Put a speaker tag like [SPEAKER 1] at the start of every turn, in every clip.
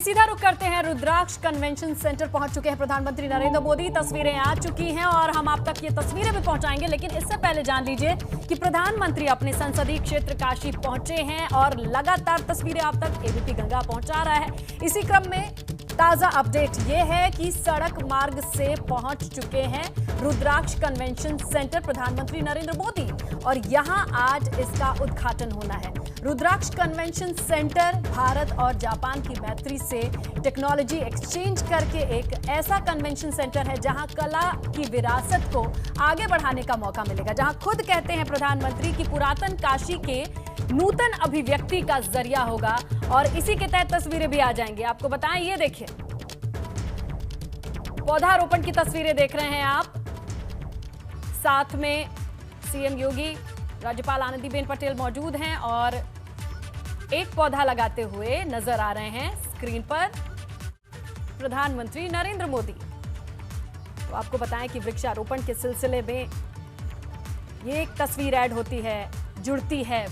[SPEAKER 1] सीधा रुख करते हैं। रुद्राक्ष कन्वेंशन सेंटर पहुंच चुके हैं प्रधानमंत्री नरेंद्र मोदी। तस्वीरें आ चुकी हैं और हम आप तक ये तस्वीरें भी पहुंचाएंगे, लेकिन इससे पहले जान लीजिए कि प्रधानमंत्री अपने संसदीय क्षेत्र काशी पहुंचे हैं और लगातार तस्वीरें आप तक एबीपी गंगा पहुंचा रहा है। इसी क्रम में ताजा अपडेट ये है कि सड़क मार्ग से पहुंच चुके हैं रुद्राक्ष कन्वेंशन सेंटर प्रधानमंत्री नरेंद्र मोदी और यहां आज इसका उद्घाटन होना है। रुद्राक्ष कन्वेंशन सेंटर भारत और जापान की मैत्री से टेक्नोलॉजी एक्सचेंज करके एक ऐसा कन्वेंशन सेंटर है जहां कला की विरासत को आगे बढ़ाने का मौका मिलेगा, जहां खुद कहते हैं प्रधानमंत्री कि पुरातन काशी के नूतन अभिव्यक्ति का जरिया होगा और इसी के तहत तस्वीरें भी आ जाएंगी। आपको बताएं, ये देखिए पौधारोपण की तस्वीरें देख रहे हैं आप। साथ में सीएम योगी, राज्यपाल आनंदीबेन पटेल मौजूद हैं और एक पौधा लगाते हुए नजर आ रहे हैं स्क्रीन पर प्रधानमंत्री नरेंद्र मोदी। तो आपको बताएं कि वृक्षारोपण के सिलसिले में ये एक तस्वीर ऐड होती है, जुड़ती है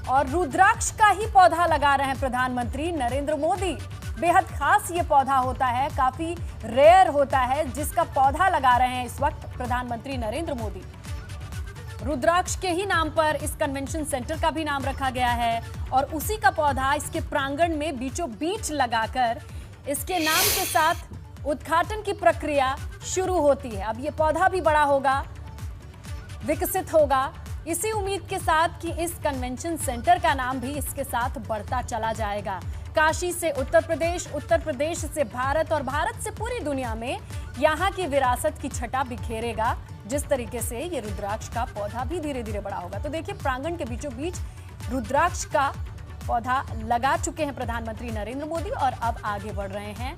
[SPEAKER 1] और रुद्राक्ष का ही पौधा लगा रहे हैं प्रधानमंत्री नरेंद्र मोदी। बेहद खास ये पौधा होता है, काफी रेयर होता है, जिसका पौधा लगा रहे हैं इस वक्त प्रधानमंत्री नरेंद्र मोदी। रुद्राक्ष के ही नाम पर इस कन्वेंशन सेंटर का भी नाम रखा गया है और उसी का पौधा इसके प्रांगण में बीचों बीच लगाकर इसके नाम के साथ उद्घाटन की प्रक्रिया शुरू होती है। अब ये पौधा भी बड़ा होगा, विकसित होगा, इसी उम्मीद के साथ कि इस कन्वेंशन सेंटर का नाम भी इसके साथ बढ़ता चला जाएगा। काशी से उत्तर प्रदेश से भारत और भारत से पूरी दुनिया में यहाँ की विरासत की छटा बिखेरेगा। जिस तरीके से ये रुद्राक्ष का पौधा भी धीरे धीरे बड़ा होगा। तो देखिए प्रांगण के बीचों बीच रुद्राक्ष का पौधा लगा चुके हैं प्रधानमंत्री नरेंद्र मोदी और अब आगे बढ़ रहे हैं।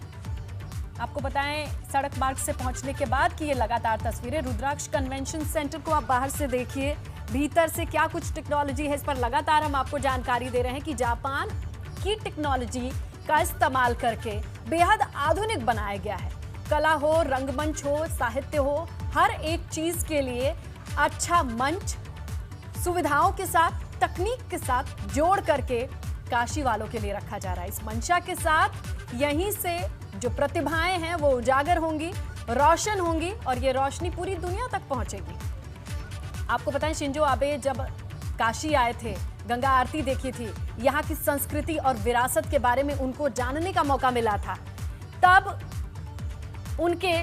[SPEAKER 1] आपको बताएं सड़क मार्ग से पहुंचने के बाद कि ये लगातार तस्वीरें रुद्राक्ष कन्वेंशन सेंटर को आप बाहर से देखिए, भीतर से क्या कुछ टेक्नोलॉजी है इस पर लगातार हम आपको जानकारी दे रहे हैं कि जापान की टेक्नोलॉजी का इस्तेमाल करके बेहद आधुनिक बनाया गया है। कला हो, रंगमंच हो, साहित्य हो, हर एक चीज के लिए अच्छा मंच सुविधाओं के साथ, तकनीक के साथ जोड़ करके काशी वालों के लिए रखा जा रहा है। इस मंशा के साथ यहीं से जो प्रतिभाएं हैं वो उजागर होंगी, रोशन होंगी और ये रोशनी पूरी दुनिया तक पहुंचेगी। आपको बताएं शिंजो आबे जब काशी आए थे, गंगा आरती देखी थी, यहाँ की संस्कृति और विरासत के बारे में उनको जानने का मौका मिला था। तब उनके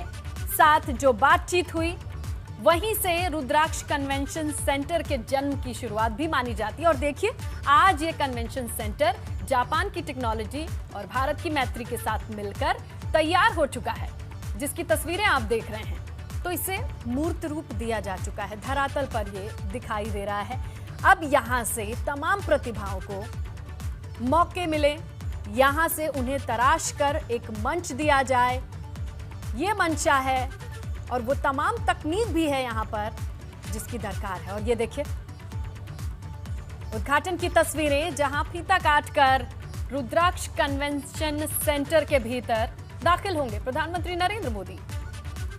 [SPEAKER 1] साथ जो बातचीत हुई वहीं से रुद्राक्ष कन्वेंशन सेंटर के जन्म की शुरुआत भी मानी जाती है। और देखिए आज ये कन्वेंशन सेंटर जापान की टेक्नोलॉजी और भारत की मैत्री के साथ मिलकर तैयार हो चुका है, जिसकी तस्वीरें आप देख रहे हैं। तो इसे मूर्त रूप दिया जा चुका है, धरातल पर ये दिखाई दे रहा है। अब यहाँ से तमाम प्रतिभाओं को मौके मिले, यहाँ से उन्हें तराश कर एक मंच दिया जाए, ये मंशा है और वो तमाम तकनीक भी है यहाँ पर जिसकी दरकार है। और ये देखिए उद्घाटन की तस्वीरें जहां फीता काटकर रुद्राक्ष कन्वेंशन सेंटर के भीतर दाखिल होंगे प्रधानमंत्री नरेंद्र मोदी।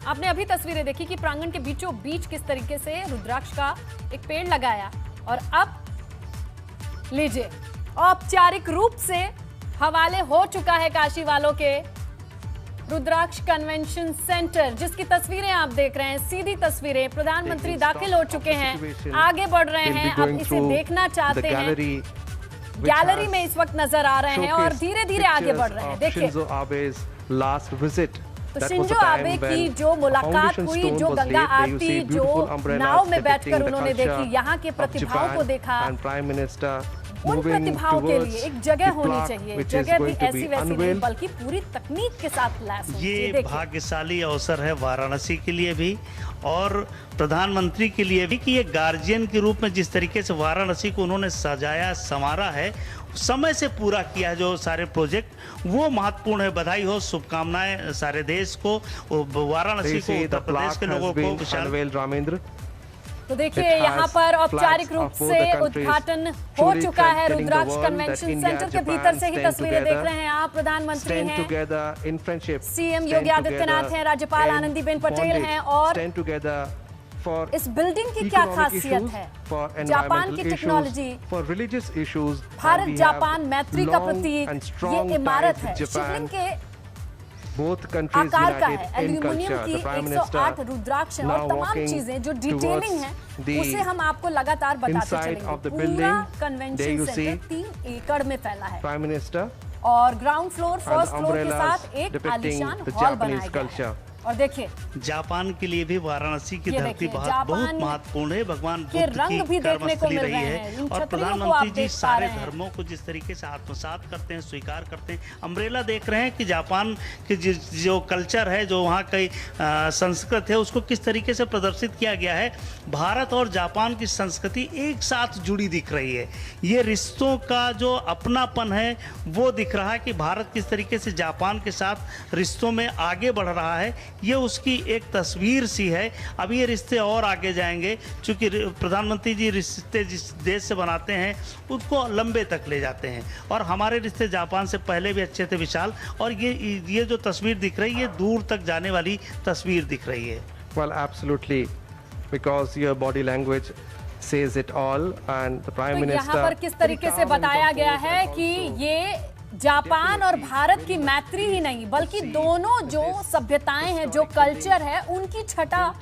[SPEAKER 1] आपने अभी तस्वीरें देखी कि प्रांगण के बीचों बीच किस तरीके से रुद्राक्ष का एक पेड़ लगाया और अब लीजिए औपचारिक रूप से हवाले हो चुका है काशी वालों के रुद्राक्ष कन्वेंशन सेंटर, जिसकी तस्वीरें आप देख रहे हैं, सीधी तस्वीरें। प्रधानमंत्री दाखिल हो चुके हैं, आगे बढ़ रहे हैं, अब इसे देखना चाहते हैं। गैलरी में इस वक्त नजर आ रहे हैं और धीरे धीरे आगे बढ़ रहे हैं। देखिए तो शिंजो आबे की जो मुलाकात हुई, जो गंगा आरती, जो नाव में बैठकर उन्होंने देखी, यहाँ के प्रतिभाओं को देखा, उन प्रतिभाओं के लिए एक जगह होनी चाहिए। जगह भी ऐसी वैसी नहीं बल्कि पूरी तकनीक के साथ लैस होनी चाहिए।
[SPEAKER 2] ये भाग्यशाली अवसर है वाराणसी के लिए भी और प्रधानमंत्री के लिए भी कि ये गार्जियन के रूप में जिस तरीके से वाराणसी को उन्होंने सजाया संवारा है, समय से पूरा किया है जो सारे प्रोजेक्ट, वो महत्वपूर्ण है। बधाई हो, शुभकामनाएं सारे देश को, वाराणसी को, उत्तर प्रदेश के लोगों को।
[SPEAKER 1] तो देखिए यहाँ पर औपचारिक रूप से उद्घाटन हो चुका है रुद्राक्ष कन्वेंशन सेंटर के भीतर से ही तस्वीरें देख रहे हैं आप। प्रधानमंत्री हैं, सीएम योगी आदित्यनाथ हैं, राज्यपाल आनंदीबेन पटेल हैं और इस बिल्डिंग की क्या खासियत है? जापान की टेक्नोलॉजी, भारत जापान मैत्री का प्रतीक ये इमारत है। शिवलिंग के आकार का है, एल्यूमिनियम की 108 रुद्राक्ष और तमाम चीजें जो डिटेलिंग है उसे हम आपको लगातार बताते चलेंगे। पूरा कन्वेंशन सेंटर 3 एकड़ में फैला है और ग्राउंड फ्लोर फर्स्ट फ्लोर के साथ एक आलीशान हॉल बनाया गया है। और देखिए
[SPEAKER 2] जापान के लिए भी वाराणसी की धरती बहुत महत्वपूर्ण है। भगवान बुद्ध
[SPEAKER 1] रंग भी देखने को मिल रहे हैं
[SPEAKER 2] और प्रधानमंत्री जी सारे धर्मों को जिस तरीके से आत्मसात करते हैं, स्वीकार करते हैं। अम्ब्रेला देख रहे हैं कि जापान की जो कल्चर है, जो वहाँ की संस्कृति है, उसको किस तरीके से प्रदर्शित किया गया है। भारत और जापान की संस्कृति एक साथ जुड़ी दिख रही है। ये रिश्तों का जो अपनापन है वो दिख रहा है कि भारत किस तरीके से जापान के साथ रिश्तों में आगे बढ़ रहा है। ये उसकी एक तस्वीर सी है। अब ये रिश्ते और आगे जाएंगे, क्योंकि प्रधानमंत्री जी रिश्ते जिस देश से बनाते हैं उसको लंबे तक ले जाते हैं और हमारे रिश्ते जापान से पहले भी अच्छे थे विशाल। और ये जो तस्वीर दिख रही है ये दूर तक जाने वाली तस्वीर दिख रही है।
[SPEAKER 3] Well, absolutely, because your body language says it all, and the Prime Minister.
[SPEAKER 1] यहाँ पर किस तरीके से बताया गया है कि ये जापान और भारत की मैत्री ही नहीं बल्कि दोनों जो सभ्यताएं हैं, जो कल्चर है, उनकी छटा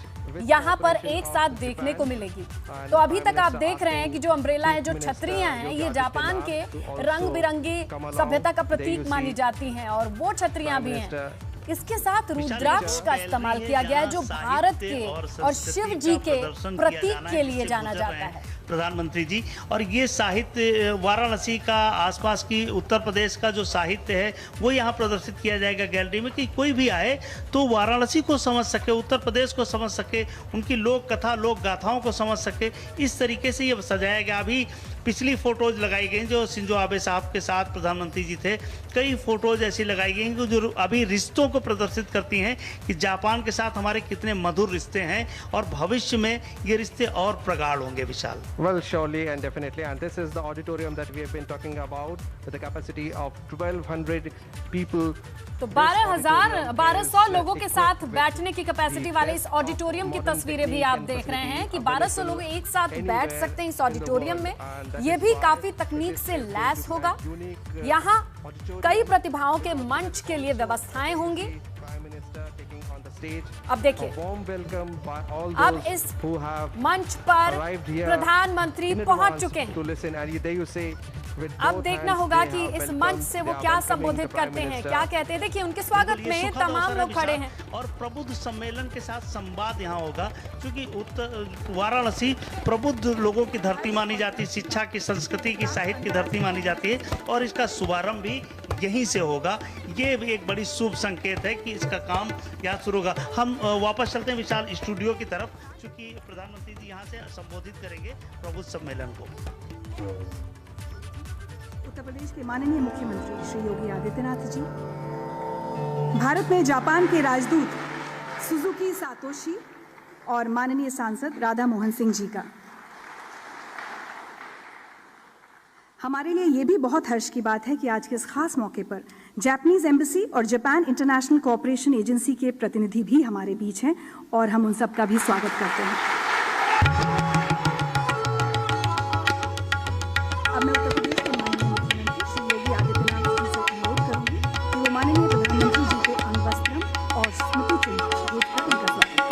[SPEAKER 1] यहाँ पर एक साथ देखने को मिलेगी। तो अभी तक आप देख रहे हैं कि जो अम्ब्रेला है, जो छतरियां हैं, ये जापान के रंग बिरंगी सभ्यता का प्रतीक मानी जाती हैं और वो छतरियां भी हैं। इसके साथ रुद्राक्ष का इस्तेमाल किया गया है जो भारत के और शिव जी के प्रतीक के लिए जाना जाता है।
[SPEAKER 2] प्रधानमंत्री जी और ये साहित्य वाराणसी का आसपास की उत्तर प्रदेश का जो साहित्य है वो यहाँ प्रदर्शित किया जाएगा गैलरी में, कि कोई भी आए तो वाराणसी को समझ सके, उत्तर प्रदेश को समझ सके, उनकी लोक कथा लोक गाथाओं को समझ सके। इस तरीके से ये सजाया गया। अभी पिछली फोटोज लगाई गई जो शिंजो आबे साहब के साथ प्रधानमंत्री जी थे, कई फोटोज ऐसी लगाई गई कि जो अभी रिश्तों को प्रदर्शित करती हैं कि जापान के साथ हमारे कितने मधुर रिश्ते हैं और भविष्य में ये रिश्ते और प्रगाढ़ होंगे विशाल।
[SPEAKER 3] Well, surely and definitely, and this is the auditorium that we have been talking about with a capacity of 1200 people.
[SPEAKER 1] तो 1200 लोगों के साथ बैठने की कैपेसिटी वाले इस ऑडिटोरियम की तस्वीरें भी आप देख रहे हैं कि 1200 लोग एक साथ बैठ सकते हैं इस ऑडिटोरियम में। ये भी काफी तकनीक से लैस होगा। यहाँ कई प्रतिभाओं के मंच के लिए व्यवस्थाएं होंगी। अब देखिए, अब इस मंच पर प्रधानमंत्री पहुंच चुके हैं। अब देखना होगा कि इस मंच से वो क्या संबोधित करते हैं, क्या कहते हैं। देखिए, उनके स्वागत में तमाम लोग खड़े हैं
[SPEAKER 2] और प्रबुद्ध सम्मेलन के साथ संवाद यहाँ होगा, क्योंकि वाराणसी प्रबुद्ध लोगों की धरती मानी जाती है, शिक्षा की, संस्कृति की, साहित्य की धरती मानी जाती है और इसका शुभारंभ भी यहीं से होगा। ये भी एक बड़ी शुभ संकेत है कि इसका काम यहाँ शुरू होगा। हम वापस चलते हैं विशाल स्टूडियो की तरफ, क्योंकि प्रधानमंत्री जी यहाँ से संबोधित करेंगे प्रबुद्ध सम्मेलन को।
[SPEAKER 4] उत्तर प्रदेश के माननीय मुख्यमंत्री श्री योगी आदित्यनाथ जी, भारत में जापान के राजदूत सुजुकी सातोशी और माननीय सांसद राधा मोहन सिंह जी का, हमारे लिए ये भी बहुत हर्ष की बात है कि आज के इस खास मौके पर जापानीज एम्बेसी और जापान इंटरनेशनल कोऑपरेशन एजेंसी के प्रतिनिधि भी हमारे बीच हैं और हम उन सब का भी स्वागत करते हैं। अब मैं उत्तर प्रदेश के माननीय मुख्यमंत्री श्री योगी आदित्यनाथ जी से अनुरोध करूंगी कि वो माननीय प्रधानमंत्री जी को अंगवस्त्रम और स्मृति चिन्ह भेंट कर उनका स्वागत करें।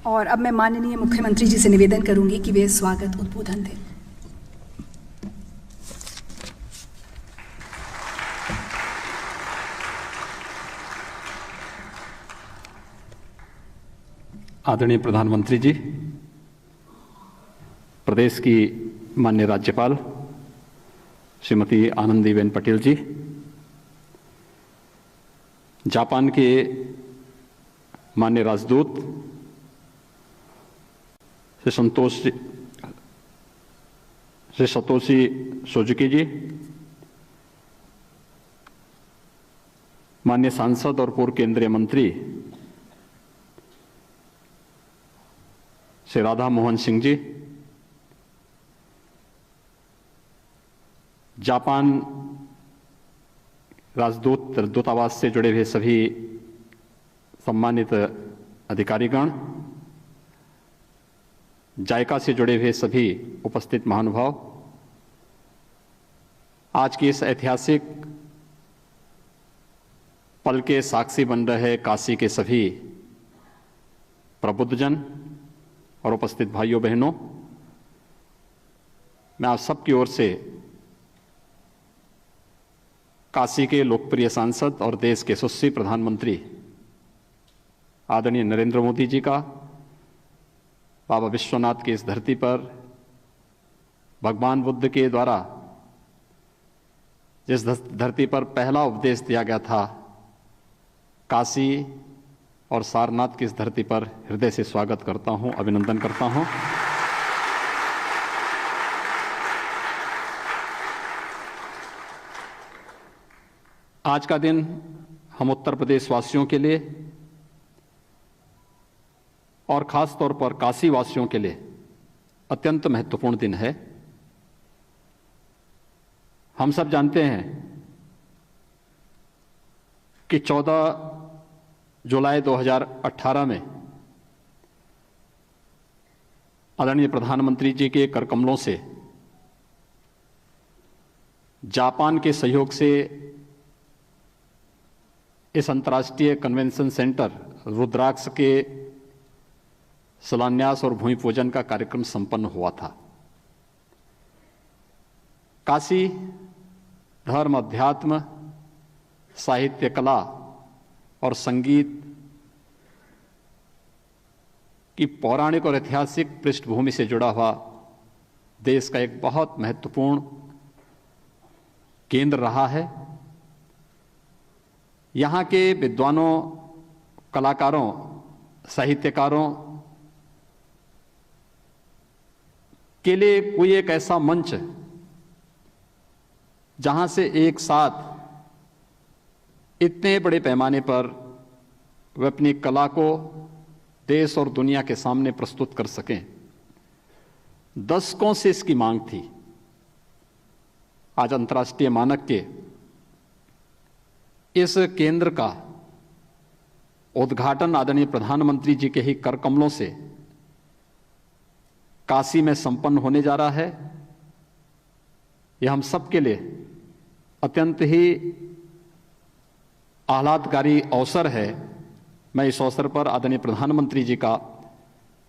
[SPEAKER 4] और अब मैं माननीय मुख्यमंत्री जी से निवेदन करूंगी कि वे स्वागत उद्बोधन दें।
[SPEAKER 5] आदरणीय प्रधानमंत्री जी, प्रदेश की माननीय राज्यपाल श्रीमती आनंदीबेन पटेल जी, जापान के माननीय राजदूत श्री सतोशी सुजुकी जी, माननीय सांसद और पूर्व केंद्रीय मंत्री श्री राधा मोहन सिंह जी, जापान राजदूत दूतावास से जुड़े हुए सभी सम्मानित अधिकारीगण, जायका से जुड़े हुए सभी उपस्थित महानुभाव, आज की इस ऐतिहासिक पल के साक्षी बन रहे काशी के सभी प्रबुद्धजन और उपस्थित भाइयों बहनों, मैं आप सबकी ओर से काशी के लोकप्रिय सांसद और देश के यशस्वी प्रधानमंत्री आदरणीय नरेंद्र मोदी जी का बाबा विश्वनाथ की इस धरती पर भगवान बुद्ध के द्वारा जिस धरती पर पहला उपदेश दिया गया था, काशी और सारनाथ की इस धरती पर हृदय से स्वागत करता हूं, अभिनंदन करता हूं। आज का दिन हम उत्तर प्रदेश वासियों के लिए और खास तौर पर काशी वासियों के लिए अत्यंत महत्वपूर्ण दिन है। हम सब जानते हैं कि 14 जुलाई 2018 में आदरणीय प्रधानमंत्री जी के कर कमलों से जापान के सहयोग से इस अंतर्राष्ट्रीय कन्वेंशन सेंटर रुद्राक्ष के शिलान्यास और भूमि पूजन का कार्यक्रम संपन्न हुआ था। काशी धर्म, अध्यात्म, साहित्य, कला और संगीत की पौराणिक और ऐतिहासिक पृष्ठभूमि से जुड़ा हुआ देश का एक बहुत महत्वपूर्ण केंद्र रहा है। यहाँ के विद्वानों, कलाकारों, साहित्यकारों के लिए कोई एक ऐसा मंच जहां से एक साथ इतने बड़े पैमाने पर वे अपनी कला को देश और दुनिया के सामने प्रस्तुत कर सकें, दशकों से इसकी मांग थी। आज अंतर्राष्ट्रीय मानक के इस केंद्र का उद्घाटन आदरणीय प्रधानमंत्री जी के ही कर कमलों से काशी में संपन्न होने जा रहा है। यह हम सबके लिए अत्यंत ही आह्लादकारी अवसर है। मैं इस अवसर पर आदरणीय प्रधानमंत्री जी का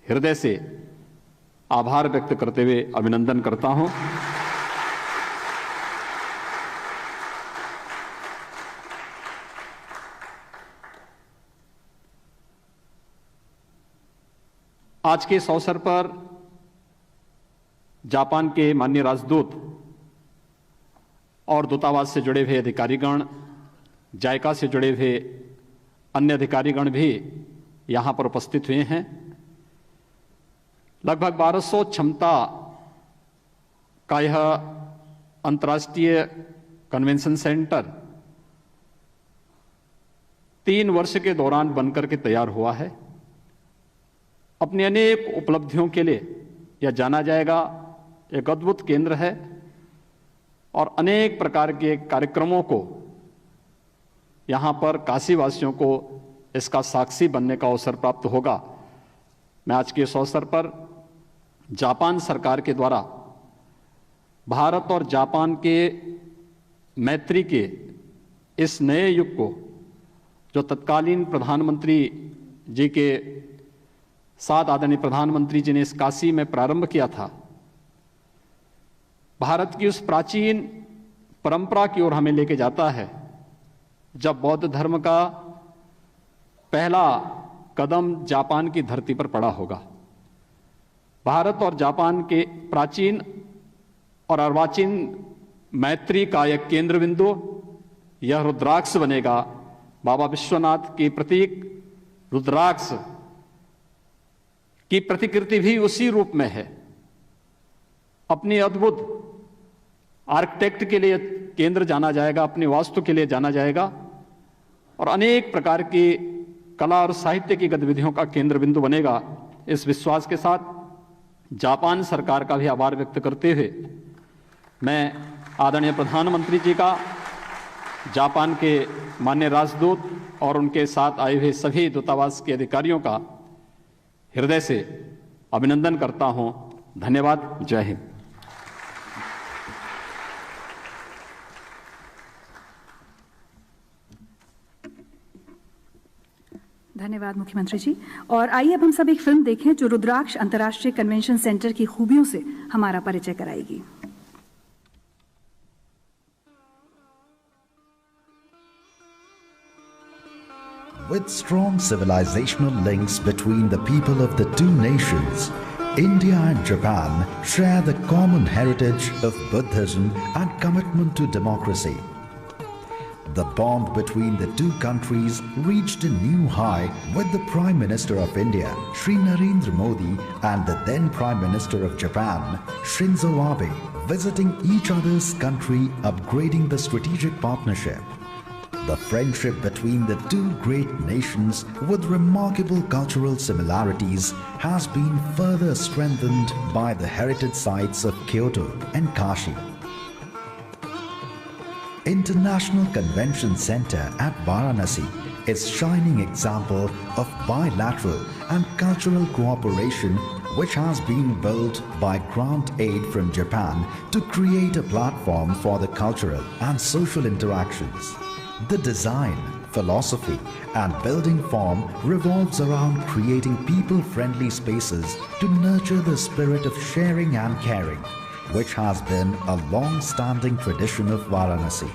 [SPEAKER 5] हृदय से आभार व्यक्त करते हुए अभिनंदन करता हूं। आज के इस अवसर पर जापान के माननीय राजदूत और दूतावास से जुड़े हुए अधिकारीगण, जायका से जुड़े हुए अन्य अधिकारीगण भी यहां पर उपस्थित हुए हैं। लगभग 1200 क्षमता का यह अंतर्राष्ट्रीय कन्वेंशन सेंटर 3 वर्ष के दौरान बनकर के तैयार हुआ है। अपनी अनेक उपलब्धियों के लिए यह जाना जाएगा। एक अद्भुत केंद्र है और अनेक प्रकार के कार्यक्रमों को यहाँ पर काशी वासियों को इसका साक्षी बनने का अवसर प्राप्त होगा। मैं आज के इस अवसर पर जापान सरकार के द्वारा भारत और जापान के मैत्री के इस नए युग को, जो तत्कालीन प्रधानमंत्री जी के साथ आदरणीय प्रधानमंत्री जी ने इस काशी में प्रारंभ किया था, भारत की उस प्राचीन परंपरा की ओर हमें लेके जाता है, जब बौद्ध धर्म का पहला कदम जापान की धरती पर पड़ा होगा। भारत और जापान के प्राचीन और अर्वाचीन मैत्री का एक केंद्र बिंदु यह रुद्राक्ष बनेगा। बाबा विश्वनाथ के प्रतीक रुद्राक्ष की प्रतिकृति भी उसी रूप में है। अपनी अद्भुत आर्किटेक्ट के लिए केंद्र जाना जाएगा, अपनी वास्तु के लिए जाना जाएगा और अनेक प्रकार की कला और साहित्य की गतिविधियों का केंद्र बिंदु बनेगा। इस विश्वास के साथ जापान सरकार का भी आभार व्यक्त करते हुए मैं आदरणीय प्रधानमंत्री जी का, जापान के माननीय राजदूत और उनके साथ आए हुए सभी दूतावास के अधिकारियों का हृदय से अभिनंदन करता हूं। धन्यवाद। जय हिंद।
[SPEAKER 4] धन्यवाद मुख्यमंत्री जी। और आइए अब हम सब एक फिल्म देखें जो रुद्राक्ष अंतर्राष्ट्रीय कन्वेंशन सेंटर की खूबियों से हमारा परिचय कराएगी।
[SPEAKER 6] With strong civilizational links between the people of the two nations, India and Japan share the common heritage of Buddhism and commitment to democracy. The bond between the two countries reached a new high with the Prime Minister of India, Shri Narendra Modi, and the then Prime Minister of Japan, Shinzo Abe, visiting each other's country, upgrading the strategic partnership. The friendship between the two great nations with remarkable cultural similarities has been further strengthened by the heritage sites of Kyoto and Kashi. International Convention Center at Varanasi is shining example of bilateral and cultural cooperation which has been built by grant aid from Japan to create a platform for the cultural and social interactions. The design, philosophy and building form revolves around creating people-friendly spaces to nurture the spirit of sharing and caring, which has been a long-standing tradition of Varanasi.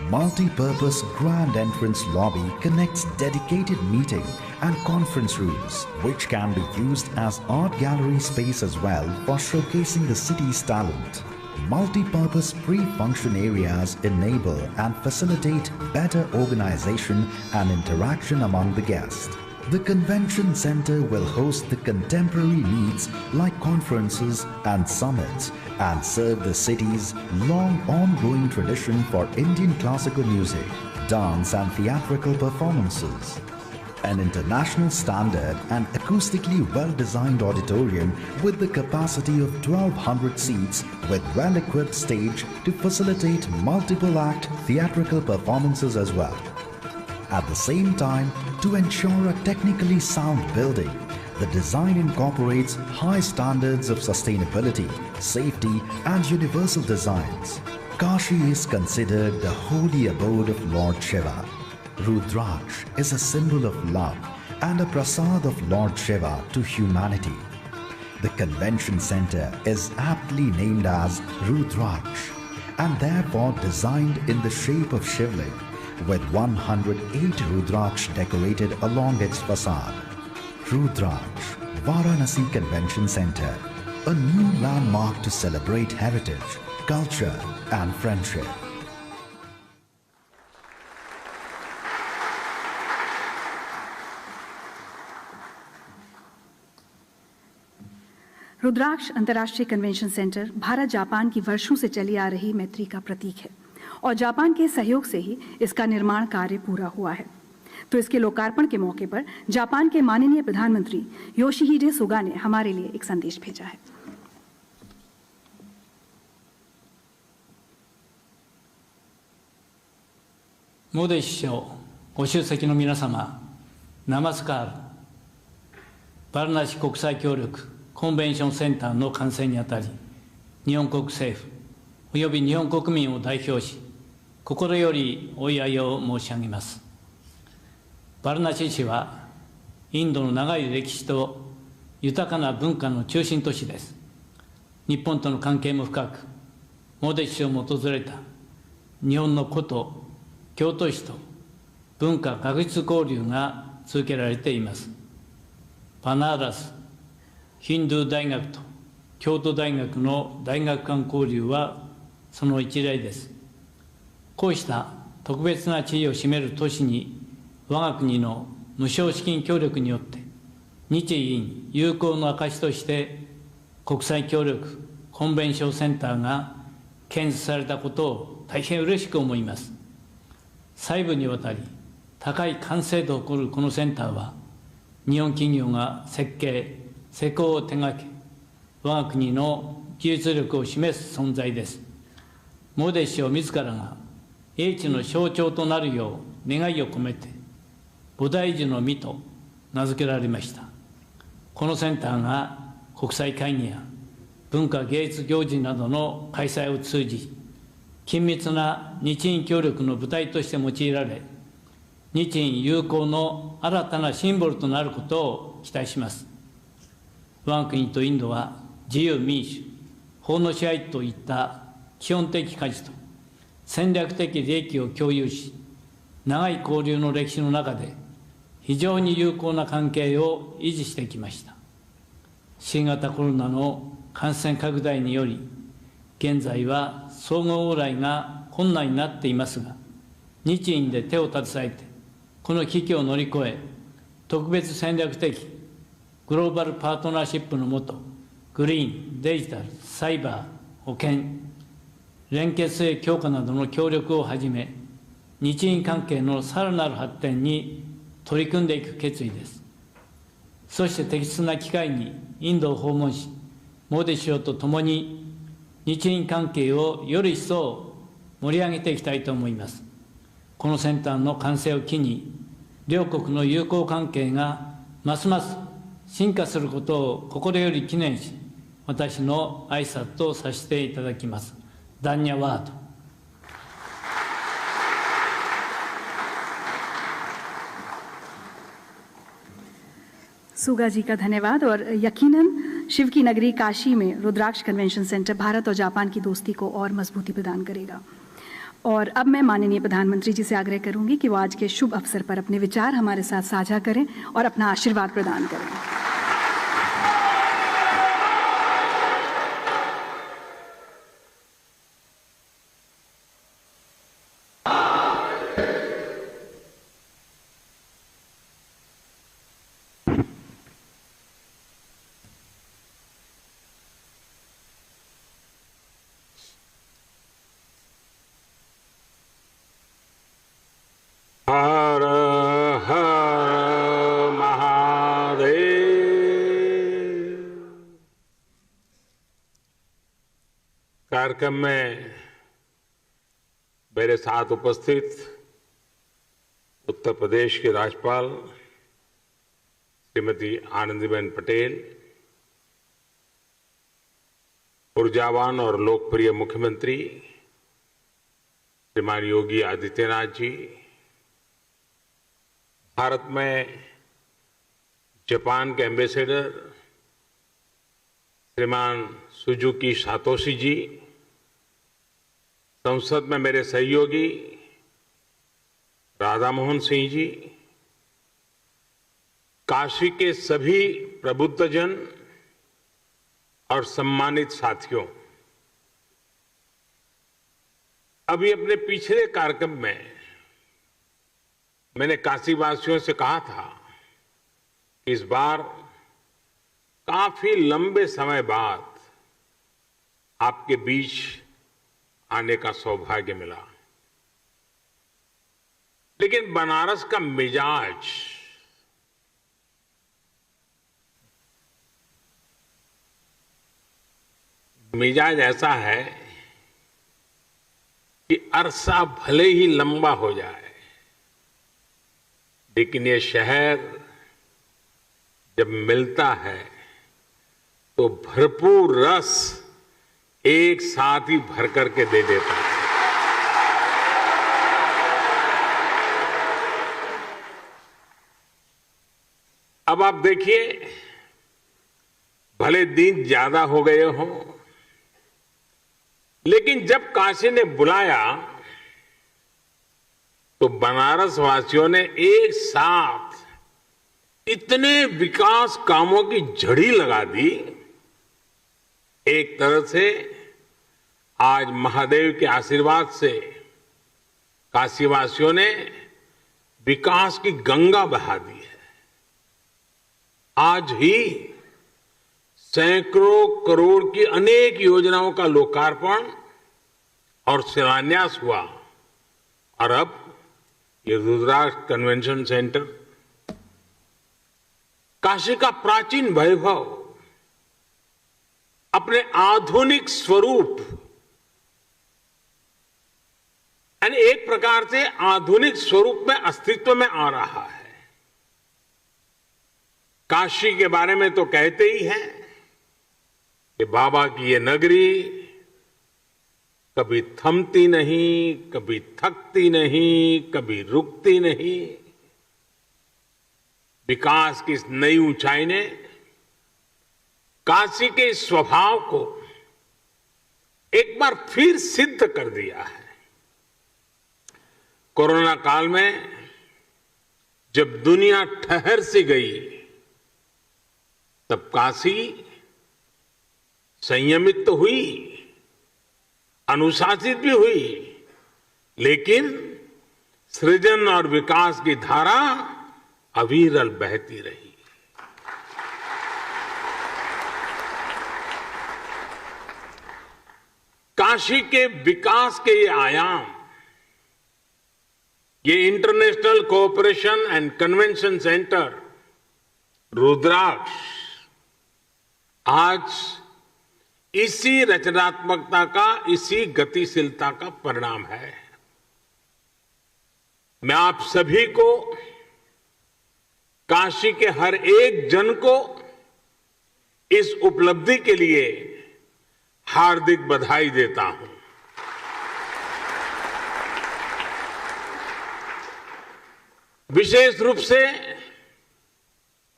[SPEAKER 6] Multi-purpose grand entrance lobby connects dedicated meeting and conference rooms, which can be used as art gallery space as well for showcasing the city's talent. Multi-purpose pre-function areas enable and facilitate better organization and interaction among the guests. The convention center will host the contemporary needs like conferences and summits and serve the city's long ongoing tradition for Indian classical music, dance and theatrical performances. An international standard and acoustically well-designed auditorium with the capacity of 1200 seats with well-equipped stage to facilitate multiple-act theatrical performances as well. At the same time, to ensure a technically sound building, the design incorporates high standards of sustainability, safety and universal designs. Kashi is considered the holy abode of Lord Shiva. Rudraksh is a symbol of love and a prasad of Lord Shiva to humanity. The convention center is aptly named as Rudraksh and therefore designed in the shape of Shivling with 108 Rudraksh decorated along its facade. Rudraksh, Varanasi Convention Center, a new landmark to celebrate heritage, culture and friendship.
[SPEAKER 4] रुद्राक्ष अंतर्राष्ट्रीय convention centre Bharat Japan की वर्षों से चली आ रही मैत्री का प्रतीक है और जापान के सहयोग से ही इसका निर्माण कार्य पूरा हुआ है। तो इसके लोकार्पण के मौके पर जापान के माननीय प्रधानमंत्री योशिहिडे सुगा ने हमारे लिए एक संदेश भेजा है।
[SPEAKER 7] मोदी首相、ご出席の皆様、ナマスカール、バルナシ国際協力コンベンションセンターの完成にあたり、日本国政府および日本国民を代表し、心よりお祝いを申し上げます。バルナシ市は、インドの長い歴史と豊かな文化の中心都市です。日本との関係も深く、モディ首相も訪れた日本の古都、京都市と文化学術交流が続けられています。バナーラスヒンドゥー大学と京都大学の大学間交流はその一例です。こうした特別な地位を占める都市に我が国の無償資金協力によって日印友好の証として国際協力コンベンションセンターが建設されたことを大変嬉しく思います。細部にわたり高い完成度を誇るこのセンターは、日本企業が設計施工を手掛け、我が国の技術力を示す存在です。モディ首相自らが英知の象徴となるよう願いを込めて、菩提樹の実と名付けられました。このセンターが国際会議や文化芸術行事などの開催を通じ、緊密な日印協力の舞台として用いられ、日印友好の新たなシンボルとなることを期待します。我が国とインドは自由民主、法の支配といった基本的価値と戦略的利益を共有し、長い交流の歴史の中で非常に友好な関係を維持してきました。新型コロナの感染拡大により、現在は相互往来が困難になっていますが、日印で手を携えて、この危機を乗り越え、特別戦略的グローバルパートナーシップの下、グリーン、デジタル、サイバー、保健、連結性強化などの協力をはじめ、日印関係のさらなる発展に取り組んでいく決意です。そして適切な機会にインドを訪問し、モディ首相と共に日印関係をより一層盛り上げていきたいと思います。このセンターの完成を機に、両国の友好関係がますます進化することを心より記念し、私の挨拶とさせていただきます。ダンニャワード。
[SPEAKER 4] सुगा जी का धन्यवाद। और यकीनन शिव की नगरी काशी में रुद्राक्ष कन्वेंशन सेंटर भारत और जापान की दोस्ती को और मजबूती प्रदान करेगा। और अब मैं माननीय प्रधानमंत्री जी से आग्रह करूंगी कि वो आज के शुभ अवसर पर अपने विचार हमारे साथ साझा करें और अपना आशीर्वाद प्रदान करें।
[SPEAKER 8] हर हर महादेव। कार्यक्रम में मेरे साथ उपस्थित उत्तर प्रदेश के राज्यपाल श्रीमती आनंदीबेन पटेल, ऊर्जावान और लोकप्रिय मुख्यमंत्री श्रीमान योगी आदित्यनाथ जी, भारत में जापान के एम्बेसडर श्रीमान सुजुकी सातोशी जी, संसद में मेरे सहयोगी राधा मोहन सिंह जी, काशी के सभी प्रबुद्धजन और सम्मानित साथियों, अभी अपने पिछले कार्यक्रम में मैंने काशीवासियों से कहा था कि इस बार काफी लंबे समय बाद आपके बीच आने का सौभाग्य मिला, लेकिन बनारस का मिजाज ऐसा है कि अरसा भले ही लंबा हो जाए, लेकिन ये शहर जब मिलता है तो भरपूर रस एक साथ ही भर करके दे देता है। अब आप देखिए, भले दिन ज्यादा हो गए हों, लेकिन जब काशी ने बुलाया तो बनारस वासियों ने एक साथ इतने विकास कामों की झड़ी लगा दी। एक तरह से आज महादेव के आशीर्वाद से काशीवासियों ने विकास की गंगा बहा दी है। आज ही सैकड़ों करोड़ की अनेक योजनाओं का लोकार्पण और शिलान्यास हुआ और अब ये रुद्राक्ष कन्वेंशन सेंटर, काशी का प्राचीन वैभव अपने आधुनिक स्वरूप यानी एक प्रकार से आधुनिक स्वरूप में अस्तित्व में आ रहा है। काशी के बारे में तो कहते ही हैं कि बाबा की ये नगरी कभी थमती नहीं, कभी थकती नहीं, कभी रुकती नहीं। विकास की इस नई ऊंचाई ने काशी के इस स्वभाव को एक बार फिर सिद्ध कर दिया है। कोरोना काल में जब दुनिया ठहर सी गई, तब काशी संयमित तो हुई, अनुशासित भी हुई, लेकिन सृजन और विकास की धारा अविरल बहती रही। काशी के विकास के ये आयाम, ये International Cooperation and Convention Centre Rudraksh आज इसी रचनात्मकता का, इसी गतिशीलता का परिणाम है। मैं आप सभी को, काशी के हर एक जन को इस उपलब्धि के लिए हार्दिक बधाई देता हूं। विशेष रूप से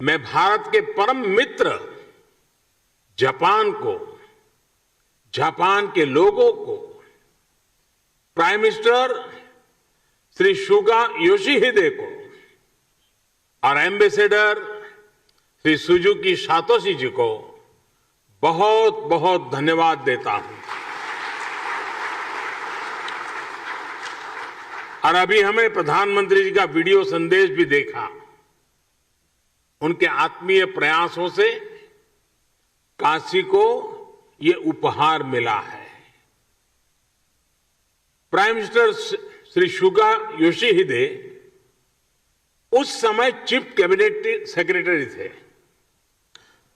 [SPEAKER 8] मैं भारत के परम मित्र जापान को, जापान के लोगों को, प्राइम मिनिस्टर श्री सुगा योशिहिदे को और एम्बेसडर श्री सुजुकी सातोशी जी को बहुत बहुत धन्यवाद देता हूं। और अभी हमें प्रधानमंत्री जी का वीडियो संदेश भी देखा। उनके आत्मीय प्रयासों से काशी को ये उपहार मिला है। प्राइम मिनिस्टर श्री सुगा योशिहिदे उस समय चीफ कैबिनेट सेक्रेटरी थे।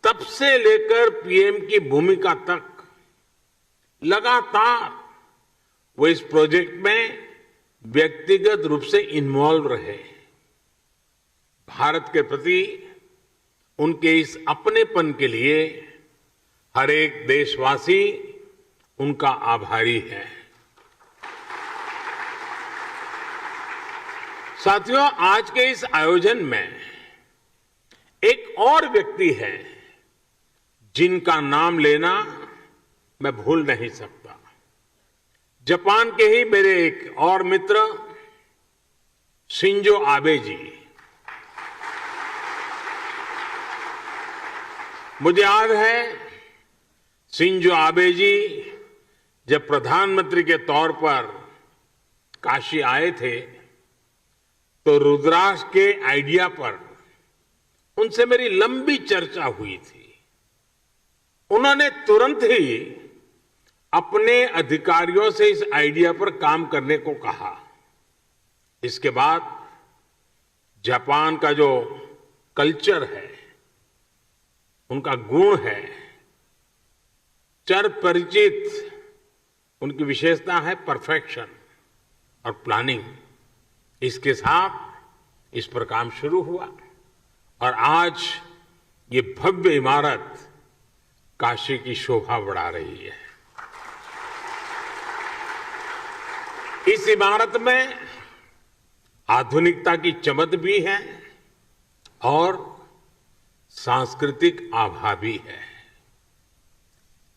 [SPEAKER 8] तब से लेकर पीएम की भूमिका तक लगातार वो इस प्रोजेक्ट में व्यक्तिगत रूप से इन्वॉल्व रहे। भारत के प्रति उनके इस अपनेपन के लिए हर एक देशवासी उनका आभारी है। साथियों, आज के इस आयोजन में एक और व्यक्ति है जिनका नाम लेना मैं भूल नहीं सकता। जापान के ही मेरे एक और मित्र शिंजो आबे जी। मुझे याद है शिंजो आबे जी जब प्रधानमंत्री के तौर पर काशी आए थे तो रुद्राक्ष के आइडिया पर उनसे मेरी लंबी चर्चा हुई थी। उन्होंने तुरंत ही अपने अधिकारियों से इस आइडिया पर काम करने को कहा। इसके बाद जापान का जो कल्चर है, उनका गुण है, चर परिचित, उनकी विशेषता है परफेक्शन और प्लानिंग। इसके साथ इस पर काम शुरू हुआ और आज ये भव्य इमारत काशी की शोभा बढ़ा रही है। इस इमारत में आधुनिकता की चमक भी है और सांस्कृतिक आभा भी है।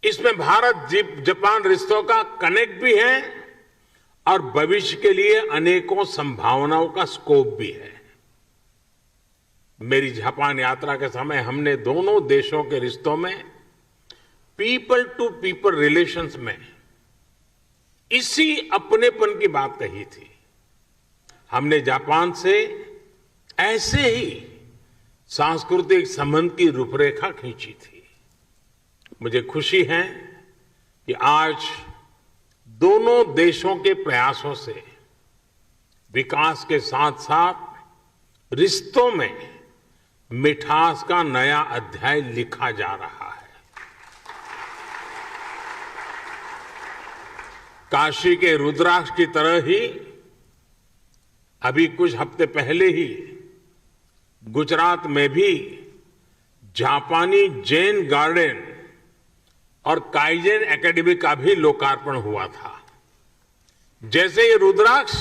[SPEAKER 8] इसमें भारत जापान रिश्तों का कनेक्ट भी है और भविष्य के लिए अनेकों संभावनाओं का स्कोप भी है। मेरी जापान यात्रा के समय हमने दोनों देशों के रिश्तों में पीपल टू पीपल रिलेशंस में इसी अपनेपन की बात कही थी। हमने जापान से ऐसे ही सांस्कृतिक संबंध की रूपरेखा खींची थी। मुझे खुशी है कि आज दोनों देशों के प्रयासों से विकास के साथ साथ रिश्तों में मिठास का नया अध्याय लिखा जा रहा है। काशी के रुद्राक्ष की तरह ही अभी कुछ हफ्ते पहले ही गुजरात में भी जापानी जैन गार्डन और काइजेन एकेडमी का भी लोकार्पण हुआ था। जैसे ये रुद्राक्ष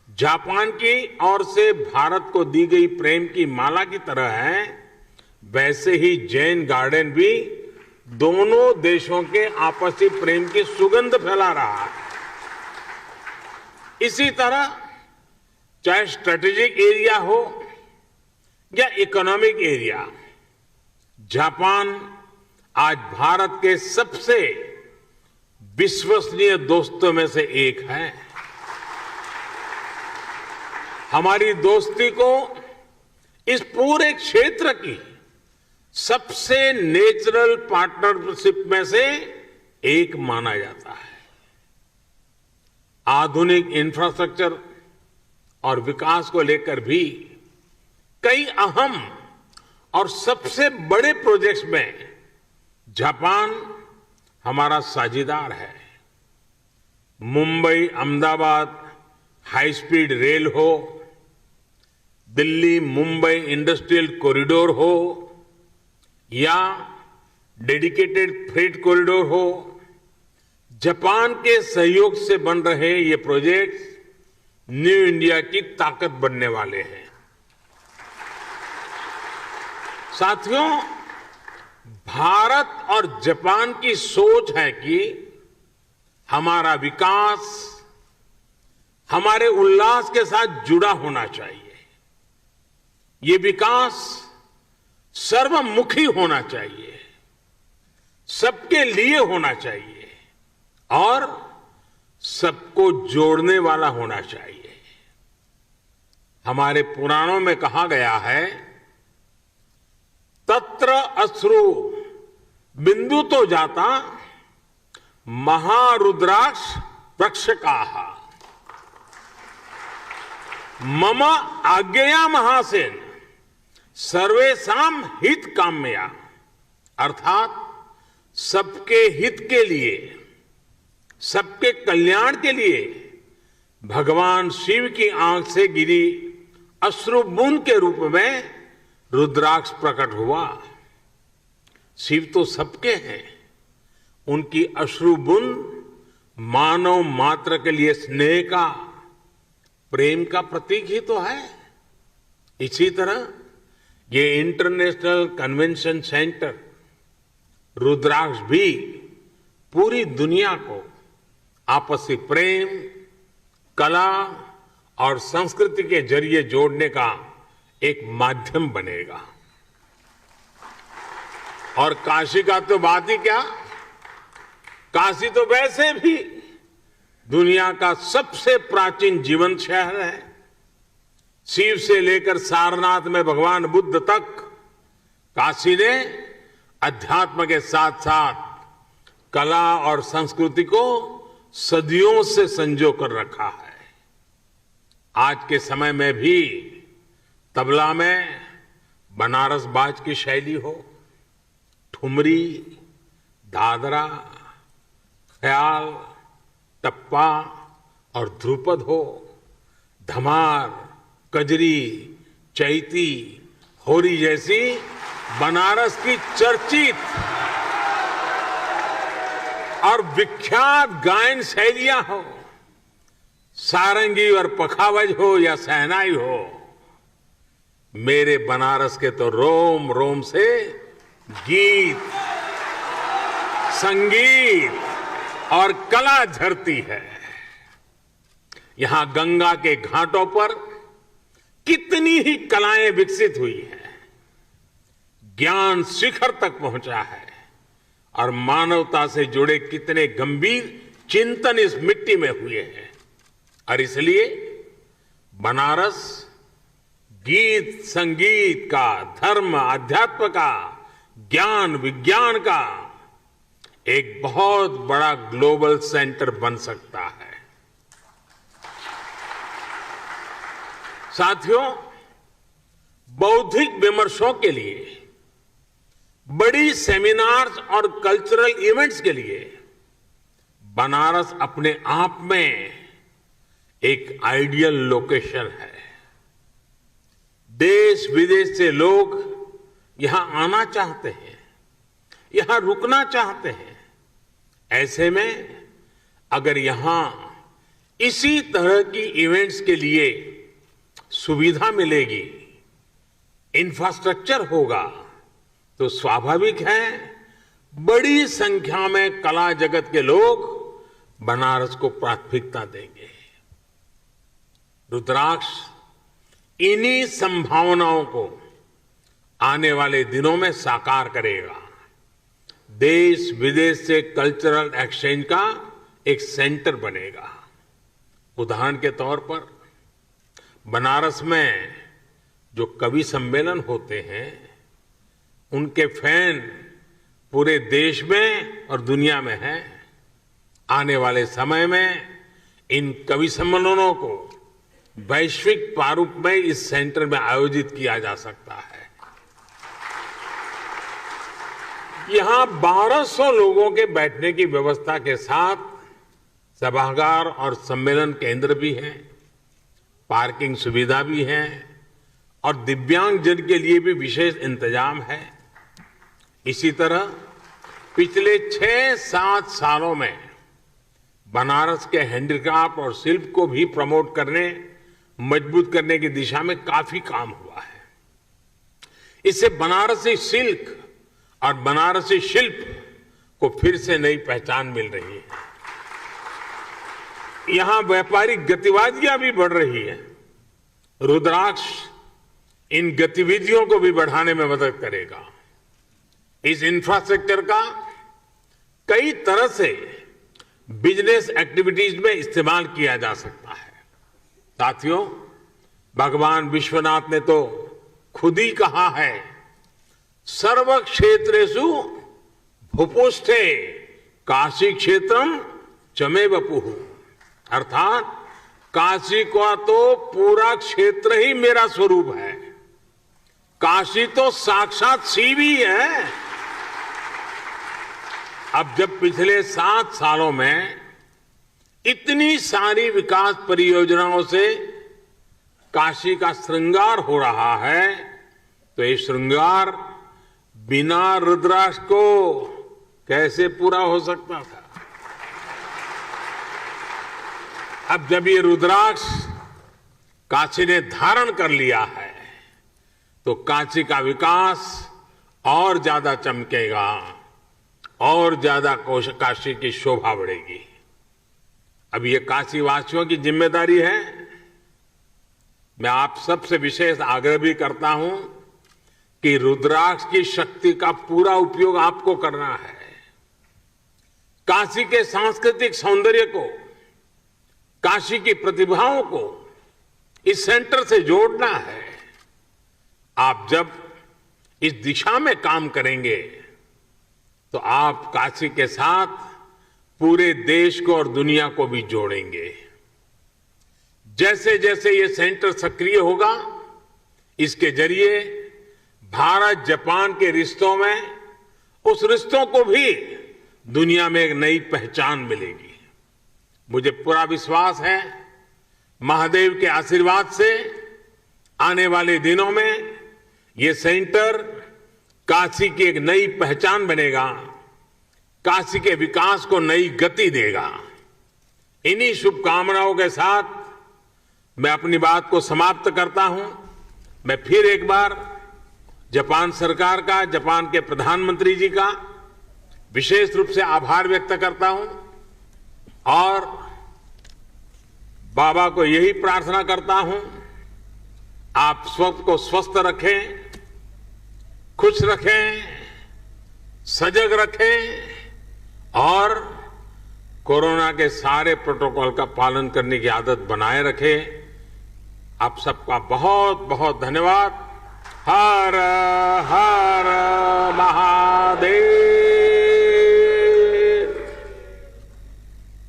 [SPEAKER 8] जापान की ओर से भारत को दी गई प्रेम की माला की तरह है, वैसे ही जैन गार्डन भी दोनों देशों के आपसी प्रेम की सुगंध फैला रहा है। इसी तरह चाहे स्ट्रेटेजिक एरिया हो या इकोनॉमिक एरिया, जापान आज भारत के सबसे विश्वसनीय दोस्तों में से एक है। हमारी दोस्ती को इस पूरे क्षेत्र की सबसे नेचुरल पार्टनरशिप में से एक माना जाता है। आधुनिक इंफ्रास्ट्रक्चर और विकास को लेकर भी कई अहम और सबसे बड़े प्रोजेक्ट्स में जापान हमारा साझीदार है। Mumbai Ahmedabad high speed rail हो, दिल्ली मुंबई इंडस्ट्रियल कॉरिडोर हो या डेडिकेटेड फ्रेट कॉरिडोर हो, जापान के सहयोग से बन रहे ये प्रोजेक्ट्स न्यू इंडिया की ताकत बनने वाले हैं। साथियों, भारत और जापान की सोच है कि हमारा विकास हमारे उल्लास के साथ जुड़ा होना चाहिए। ये विकास सर्वमुखी होना चाहिए, सबके लिए होना चाहिए और सबको जोड़ने वाला होना चाहिए। हमारे पुराणों में कहा गया है, तत्र अश्रु बिंदु तो जाता महारुद्राक्ष वृक्षकाः मम आज्ञया महासेन सर्वेषाम हित काम्या। अर्थात सबके हित के लिए, सबके कल्याण के लिए भगवान शिव की आंख से गिरी अश्रु बूंद के रूप में रुद्राक्ष प्रकट हुआ। शिव तो सबके हैं, उनकी अश्रु बूंद मानव मात्र के लिए स्नेह का, प्रेम का प्रतीक ही तो है। इसी तरह ये इंटरनेशनल कन्वेंशन सेंटर रुद्राक्ष भी पूरी दुनिया को आपसी प्रेम, कला और संस्कृति के जरिए जोड़ने का एक माध्यम बनेगा। और काशी का तो बात ही क्या, काशी तो वैसे भी दुनिया का सबसे प्राचीन जीवंत शहर है। शिव से लेकर सारनाथ में भगवान बुद्ध तक काशी ने अध्यात्म के साथ साथ कला और संस्कृति को सदियों से संजो कर रखा है। आज के समय में भी तबला में बनारस बाज की शैली हो, ठुमरी, दादरा, ख्याल, टप्पा और ध्रुपद हो, धमार, कजरी, चैती, होरी जैसी बनारस की चर्चित और विख्यात गायन शैलियां हो, सारंगी और पखावज हो या सहनाई हो, मेरे बनारस के तो रोम रोम से गीत, संगीत और कला झरती है। यहां गंगा के घाटों पर कितनी ही कलाएं विकसित हुई हैं, ज्ञान शिखर तक पहुंचा है और मानवता से जुड़े कितने गंभीर चिंतन इस मिट्टी में हुए हैं। और इसलिए बनारस गीत संगीत का, धर्म अध्यात्म का, ज्ञान विज्ञान का एक बहुत बड़ा ग्लोबल सेंटर बन सकता है। साथियों, बौद्धिक विमर्शों के लिए, बड़ी सेमिनार्स और कल्चरल इवेंट्स के लिए बनारस अपने आप में एक आइडियल लोकेशन है। देश विदेश से लोग यहां आना चाहते हैं, यहां रुकना चाहते हैं। ऐसे में अगर यहां इसी तरह की इवेंट्स के लिए सुविधा मिलेगी, इंफ्रास्ट्रक्चर होगा, तो स्वाभाविक है बड़ी संख्या में कला जगत के लोग बनारस को प्राथमिकता देंगे। रुद्राक्ष इन्हीं संभावनाओं को आने वाले दिनों में साकार करेगा। देश विदेश से कल्चरल एक्सचेंज का एक सेंटर बनेगा। उदाहरण के तौर पर बनारस में जो कवि सम्मेलन होते हैं, उनके फैन पूरे देश में और दुनिया में हैं। आने वाले समय में इन कवि सम्मेलनों को वैश्विक प्रारूप में इस सेंटर में आयोजित किया जा सकता है। यहां 1200 लोगों के बैठने की व्यवस्था के साथ सभागार और सम्मेलन केंद्र भी है, पार्किंग सुविधा भी है और दिव्यांग जन के लिए भी विशेष इंतजाम है। इसी तरह पिछले 6-7 सालों में बनारस के हैंडीक्राफ्ट और शिल्प को भी प्रमोट करने, मजबूत करने की दिशा में काफी काम हुआ है। इससे बनारसी सिल्क और बनारसी शिल्प को फिर से नई पहचान मिल रही है। यहां व्यापारिक गतिविधियां भी बढ़ रही है। रुद्राक्ष इन गतिविधियों को भी बढ़ाने में मदद करेगा। इस इंफ्रास्ट्रक्चर का कई तरह से बिजनेस एक्टिविटीज में इस्तेमाल किया जा सकता है। साथियों, भगवान विश्वनाथ ने तो खुद ही कहा है, सर्व क्षेत्रेषु भूपुष्ठे काशी क्षेत्रम चमे वपुः, अर्थात काशी का तो पूरा क्षेत्र ही मेरा स्वरूप है। काशी तो साक्षात शिव ही है। अब जब पिछले 7 सालों में इतनी सारी विकास परियोजनाओं से काशी का श्रृंगार हो रहा है, तो ये श्रृंगार बिना रुद्राक्ष को कैसे पूरा हो सकता था। अब जब ये रुद्राक्ष काशी ने धारण कर लिया है, तो काशी का विकास और ज्यादा चमकेगा और ज्यादा काशी की शोभा बढ़ेगी। अब ये काशी वासियों की जिम्मेदारी है। मैं आप सबसे विशेष आग्रह भी करता हूं कि रुद्राक्ष की शक्ति का पूरा उपयोग आपको करना है। काशी के सांस्कृतिक सौंदर्य को, काशी की प्रतिभाओं को इस सेंटर से जोड़ना है। आप जब इस दिशा में काम करेंगे तो आप काशी के साथ पूरे देश को और दुनिया को भी जोड़ेंगे। जैसे जैसे ये सेंटर सक्रिय होगा, इसके जरिए भारत जापान के रिश्तों में, उस रिश्तों को भी दुनिया में एक नई पहचान मिलेगी। मुझे पूरा विश्वास है, महादेव के आशीर्वाद से आने वाले दिनों में ये सेंटर काशी की एक नई पहचान बनेगा, काशी के विकास को नई गति देगा। इन्हीं शुभकामनाओं के साथ मैं अपनी बात को समाप्त करता हूं। मैं फिर एक बार जापान सरकार का, जापान के प्रधानमंत्री जी का विशेष रूप से आभार व्यक्त करता हूं और बाबा को यही प्रार्थना करता हूं, आप सबको स्वस्थ रखें, खुश रखें, सजग रखें और कोरोना के सारे प्रोटोकॉल का पालन करने की आदत बनाए रखें। आप सबका बहुत बहुत धन्यवाद। हर हर महादेव।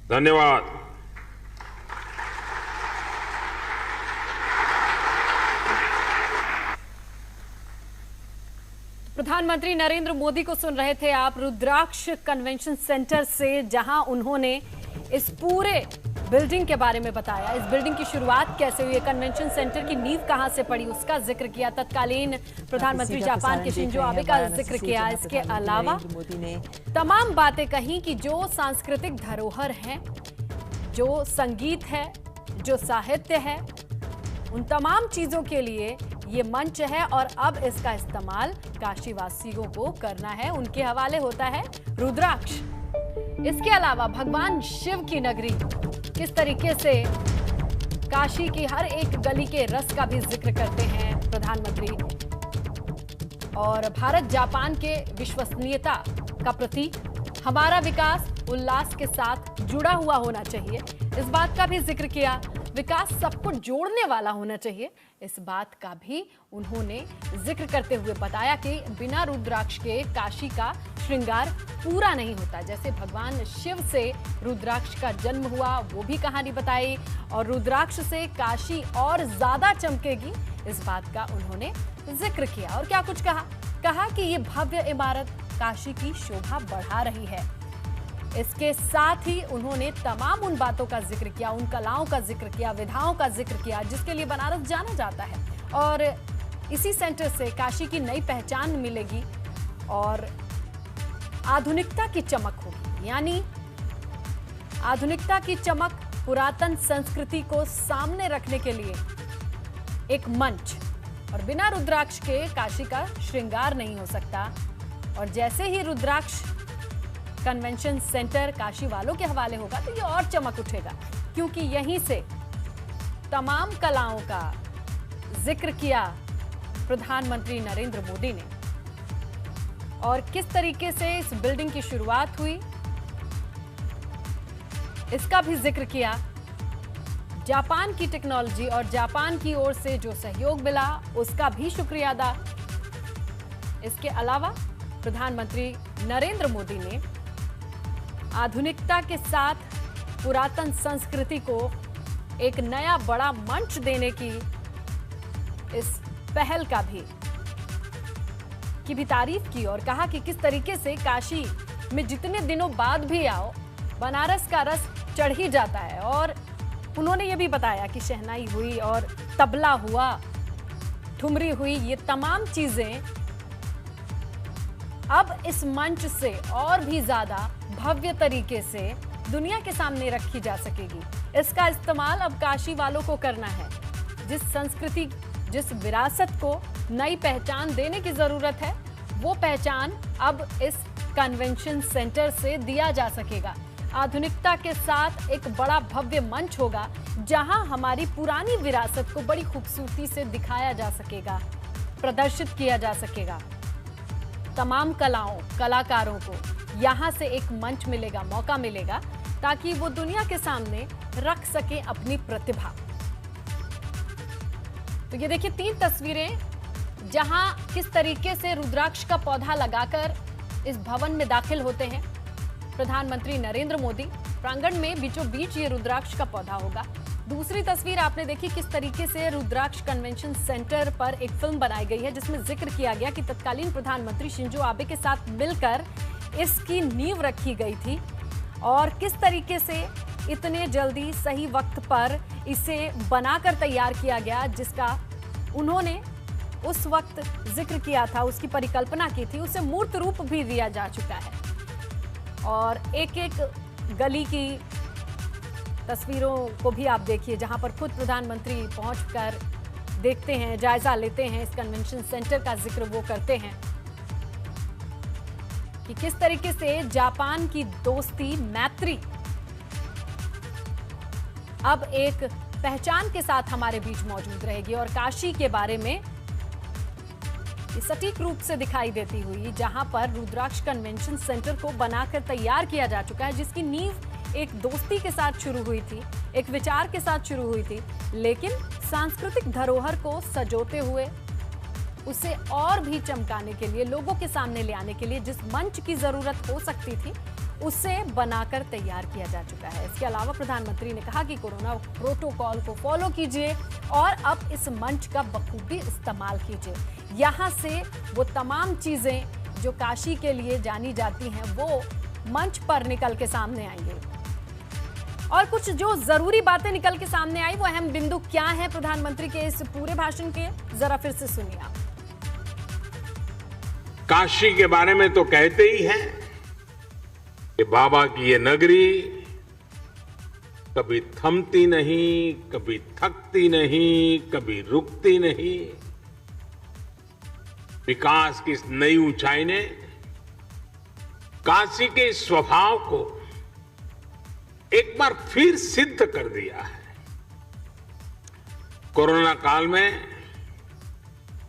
[SPEAKER 8] धन्यवाद।
[SPEAKER 1] प्रधानमंत्री नरेंद्र मोदी को सुन रहे थे आप रुद्राक्ष कन्वेंशन सेंटर से, जहां उन्होंने इस पूरे बिल्डिंग के बारे में बताया। इस बिल्डिंग की शुरुआत कैसे हुई, कन्वेंशन सेंटर की नींव कहां से पड़ी, उसका जिक्र किया। तत्कालीन प्रधानमंत्री जापान के शिंजो आबे का जिक्र किया। इसके अलावा तमाम बातें कही कि जो सांस्कृतिक धरोहर है, जो संगीत है, जो साहित्य है, उन तमाम चीजों के लिए ये मंच है और अब इसका इस्तेमाल काशीवासियों को करना है। उनके हवाले होता है रुद्राक्ष। इसके अलावा भगवान शिव की नगरी, किस तरीके से काशी की हर एक गली के रस का भी जिक्र करते हैं प्रधानमंत्री। और भारत जापान के विश्वसनीयता का प्रतीक, हमारा विकास उल्लास के साथ जुड़ा हुआ होना चाहिए, इस बात का भी जिक्र किया। विकास सबको जोड़ने वाला होना चाहिए, इस बात का भी उन्होंने जिक्र करते हुए बताया कि बिना रुद्राक्ष के काशी का श्रृंगार पूरा नहीं होता। जैसे भगवान शिव से रुद्राक्ष का जन्म हुआ, वो भी कहानी बताई, और रुद्राक्ष से काशी और ज्यादा चमकेगी, इस बात का उन्होंने जिक्र किया। और क्या कुछ कहा कि ये भव्य इमारत काशी की शोभा बढ़ा रही है। इसके साथ ही उन्होंने तमाम उन बातों का जिक्र किया, उन कलाओं का जिक्र किया, विधाओं का जिक्र किया जिसके लिए बनारस जाना जाता है। और इसी सेंटर से काशी की नई पहचान मिलेगी और आधुनिकता की चमक होगी। यानी आधुनिकता की चमक, पुरातन संस्कृति को सामने रखने के लिए एक मंच। और बिना रुद्राक्ष के काशी का श्रृंगार नहीं हो सकता। और जैसे ही रुद्राक्ष कन्वेंशन सेंटर काशी वालों के हवाले होगा तो ये और चमक उठेगा, क्योंकि यहीं से तमाम कलाओं का जिक्र किया प्रधानमंत्री नरेंद्र मोदी ने। और किस तरीके से इस बिल्डिंग की शुरुआत हुई, इसका भी जिक्र किया। जापान की टेक्नोलॉजी और जापान की ओर से जो सहयोग मिला, उसका भी शुक्रिया अदा। इसके अलावा प्रधानमंत्री नरेंद्र मोदी ने आधुनिकता के साथ पुरातन संस्कृति को एक नया बड़ा मंच देने की इस पहल का भी तारीफ की और कहा कि किस तरीके से काशी में जितने दिनों बाद भी आओ, बनारस का रस चढ़ ही जाता है। और उन्होंने ये भी बताया कि शहनाई हुई और तबला हुआ, ठुमरी हुई, ये तमाम चीजें अब इस मंच से और भी ज्यादा भव्य तरीके से दुनिया के सामने रखी जा सकेगी। इसका इस्तेमाल अब काशी वालों को करना है। जिस संस्कृति, जिस विरासत को नई पहचान देने की जरूरत है, वो पहचान अब इस कन्वेंशन सेंटर से दिया जा सकेगा। आधुनिकता के साथ एक बड़ा भव्य मंच होगा, जहां हमारी पुरानी विरासत को बड़ी खूबसूरती से दिखाया जा सकेगा, प्रदर्शित किया जा सकेगा। तमाम कलाओं, कलाकारों को यहां से एक मंच मिलेगा, मौका मिलेगा, ताकि वो दुनिया के सामने रख सके अपनी प्रतिभा। तो ये देखिए 3 तस्वीरें, जहां किस तरीके से रुद्राक्ष का पौधा लगाकर इस भवन में दाखिल होते हैं प्रधानमंत्री नरेंद्र मोदी। प्रांगण में बीचों बीच ये रुद्राक्ष का पौधा होगा। दूसरी तस्वीर आपने देखी किस तरीके से रुद्राक्ष कन्वेंशन सेंटर पर एक फिल्म बनाई गई है, जिसमें जिक्र किया गया कि तत्कालीन प्रधानमंत्री शिंजो आबे के साथ मिलकर इसकी नींव रखी गई थी और किस तरीके से इतने जल्दी सही वक्त पर इसे बनाकर तैयार किया गया, जिसका उन्होंने उस वक्त जिक्र किया था, उसकी परिकल्पना की थी, उसे मूर्त रूप भी दिया जा चुका है। और एक एक गली की तस्वीरों को भी आप देखिए, जहां पर खुद प्रधानमंत्री पहुंचकर देखते हैं, जायजा लेते हैं। इस कन्वेंशन सेंटर का जिक्र वो करते हैं कि किस तरीके से जापान की दोस्ती, मैत्री अब एक पहचान के साथ हमारे बीच मौजूद रहेगी। और काशी के बारे में सटीक रूप से दिखाई देती हुई, जहां पर रुद्राक्ष कन्वेंशन सेंटर को बनाकर तैयार किया जा चुका है, जिसकी नींव एक दोस्ती के साथ शुरू हुई थी, एक विचार के साथ शुरू हुई थी, लेकिन सांस्कृतिक धरोहर को सजोते हुए उसे और भी चमकाने के लिए, लोगों के सामने ले आने के लिए जिस मंच की जरूरत हो सकती थी उसे बनाकर तैयार किया जा चुका है। इसके अलावा प्रधानमंत्री ने कहा कि कोरोना प्रोटोकॉल को फॉलो कीजिए और अब इस मंच का बखूबी इस्तेमाल कीजिए। यहाँ से वो तमाम चीजें जो काशी के लिए जानी जाती हैं वो मंच पर निकल के सामने आएंगे। और कुछ जो जरूरी बातें निकल के सामने आई, वो अहम बिंदु क्या है प्रधानमंत्री के इस पूरे भाषण के, जरा फिर से सुनिए आप।
[SPEAKER 8] काशी के बारे में तो कहते ही हैं कि बाबा की ये नगरी कभी थमती नहीं, कभी थकती नहीं, कभी रुकती नहीं। विकास की इस नई ऊंचाई ने काशी के इस स्वभाव को एक बार फिर सिद्ध कर दिया है। कोरोना काल में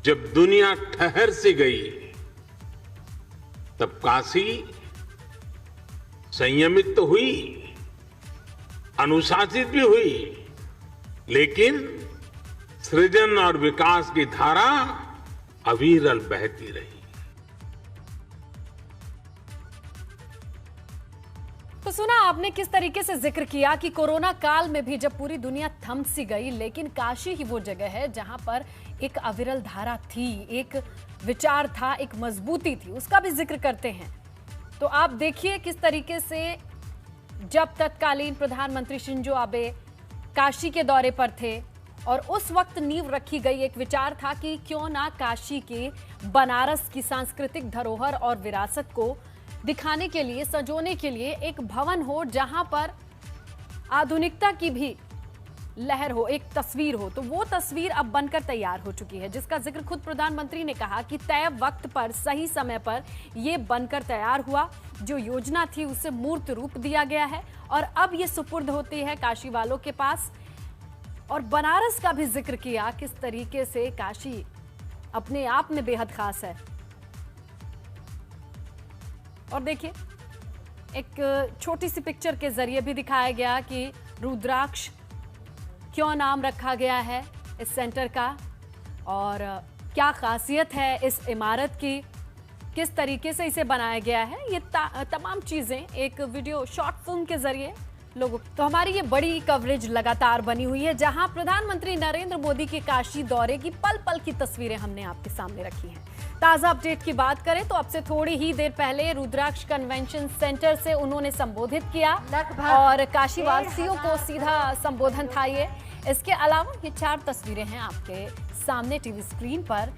[SPEAKER 8] जब दुनिया ठहर सी गई तब काशी संयमित तो हुई, अनुशासित भी हुई, लेकिन सृजन और विकास की धारा अविरल बहती रही।
[SPEAKER 1] तो सुना आपने किस तरीके से जिक्र किया कि कोरोना काल में भी जब पूरी दुनिया थम सी गई, लेकिन काशी ही वो जगह है जहां पर एक अविरल धारा थी, एक विचार था, एक मजबूती थी, उसका भी जिक्र करते हैं। तो आप देखिए किस तरीके से जब तत्कालीन प्रधानमंत्री शिंजो आबे काशी के दौरे पर थे और उस वक्त नींव रखी गई, एक विचार था कि क्यों ना काशी के बनारस की सांस्कृतिक धरोहर और विरासत को दिखाने के लिए, सजोने के लिए एक भवन हो जहां पर आधुनिकता की भी लहर हो, एक तस्वीर हो। तो वो तस्वीर अब बनकर तैयार हो चुकी है, जिसका जिक्र खुद प्रधानमंत्री ने कहा कि तय वक्त पर, सही समय पर ये बनकर तैयार हुआ। जो योजना थी उसे मूर्त रूप दिया गया है और अब ये सुपुर्द होती है काशी वालों के पास। और बनारस का भी जिक्र किया, किस तरीके से काशी अपने आप में बेहद खास है। और देखिए एक छोटी सी पिक्चर के जरिए भी दिखाया गया कि रुद्राक्ष क्यों नाम रखा गया है इस सेंटर का और क्या खासियत है इस इमारत की, किस तरीके से इसे बनाया गया है। ये तमाम चीजें एक वीडियो शॉर्ट फिल्म के जरिए लोगों। तो हमारी ये बड़ी कवरेज लगातार बनी हुई है, जहां प्रधानमंत्री नरेंद्र मोदी के काशी दौरे की पल पल की तस्वीरें हमने आपके सामने रखी हैं। ताजा अपडेट की बात करें तो अब से थोड़ी ही देर पहले रुद्राक्ष कन्वेंशन सेंटर से उन्होंने संबोधित किया और काशी वासियों को सीधा संबोधन था ये। इसके अलावा ये 4 तस्वीरें हैं आपके सामने टीवी स्क्रीन पर।